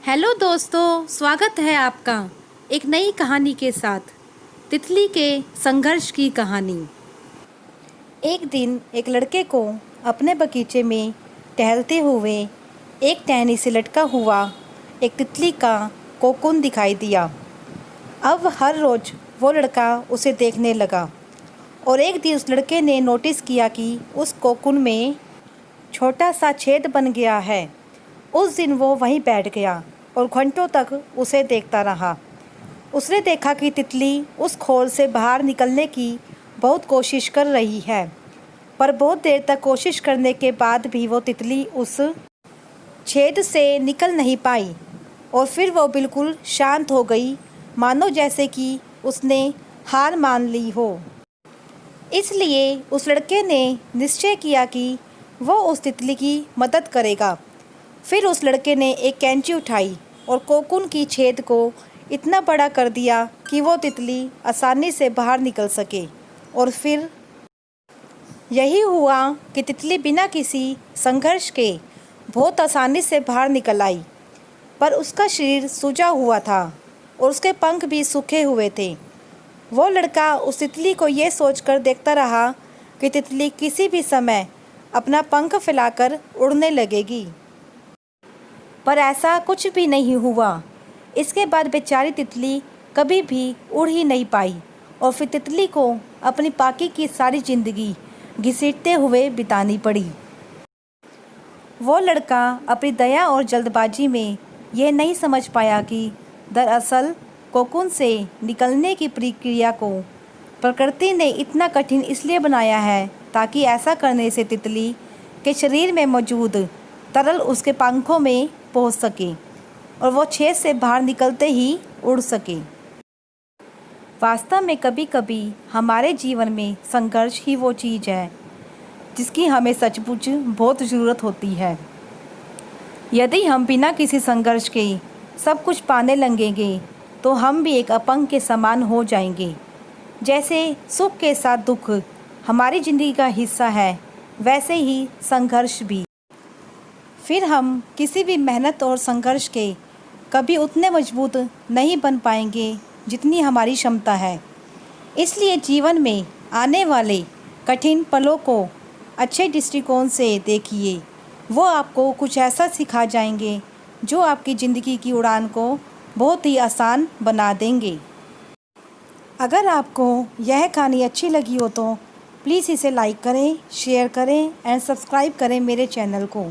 Hello दोस्तों, स्वागत है आपका एक नई कहानी के साथ। तितली के संघर्ष की कहानी। एक दिन एक लड़के को अपने बगीचे में टहलते हुए एक टहनी से लटका हुआ एक तितली का कोकून दिखाई दिया। अब हर रोज़ वो लड़का उसे देखने लगा और एक दिन उस लड़के ने नोटिस किया कि उस कोकून में छोटा सा छेद बन गया है। उस दिन वो वहीं बैठ गया और घंटों तक उसे देखता रहा। उसने देखा कि तितली उस खोल से बाहर निकलने की बहुत कोशिश कर रही है, पर बहुत देर तक कोशिश करने के बाद भी वो तितली उस छेद से निकल नहीं पाई और फिर वो बिल्कुल शांत हो गई, मानो जैसे कि उसने हार मान ली हो। इसलिए उस लड़के ने निश्चय किया कि वो उस तितली की मदद करेगा। फिर उस लड़के ने एक कैंची उठाई और कोकून की छेद को इतना बड़ा कर दिया कि वो तितली आसानी से बाहर निकल सके। और फिर यही हुआ कि तितली बिना किसी संघर्ष के बहुत आसानी से बाहर निकल आई, पर उसका शरीर सूजा हुआ था और उसके पंख भी सूखे हुए थे। वो लड़का उस तितली को ये सोचकर देखता रहा कि तितली किसी भी समय अपना पंख फैलाकर उड़ने लगेगी, पर ऐसा कुछ भी नहीं हुआ। इसके बाद बेचारी तितली कभी भी उड़ ही नहीं पाई और फिर तितली को अपनी बाकी की सारी ज़िंदगी घसीटते हुए बितानी पड़ी। वो लड़का अपनी दया और जल्दबाजी में यह नहीं समझ पाया कि दरअसल कोकून से निकलने की प्रक्रिया को प्रकृति ने इतना कठिन इसलिए बनाया है ताकि ऐसा करने से तितली के शरीर में मौजूद तरल उसके पंखों में पहुंच सके और वो छेद से बाहर निकलते ही उड़ सके। वास्तव में कभी कभी हमारे जीवन में संघर्ष ही वो चीज़ है जिसकी हमें सचमुच बहुत ज़रूरत होती है। यदि हम बिना किसी संघर्ष के सब कुछ पाने लगेंगे तो हम भी एक अपंग के समान हो जाएंगे। जैसे सुख के साथ दुख हमारी ज़िंदगी का हिस्सा है, वैसे ही संघर्ष भी। फिर हम किसी भी मेहनत और संघर्ष के कभी उतने मजबूत नहीं बन पाएंगे जितनी हमारी क्षमता है। इसलिए जीवन में आने वाले कठिन पलों को अच्छे दृष्टिकोण से देखिए। वो आपको कुछ ऐसा सिखा जाएंगे जो आपकी ज़िंदगी की उड़ान को बहुत ही आसान बना देंगे। अगर आपको यह कहानी अच्छी लगी हो तो प्लीज़ इसे लाइक करें, शेयर करें एंड सब्सक्राइब करें मेरे चैनल को।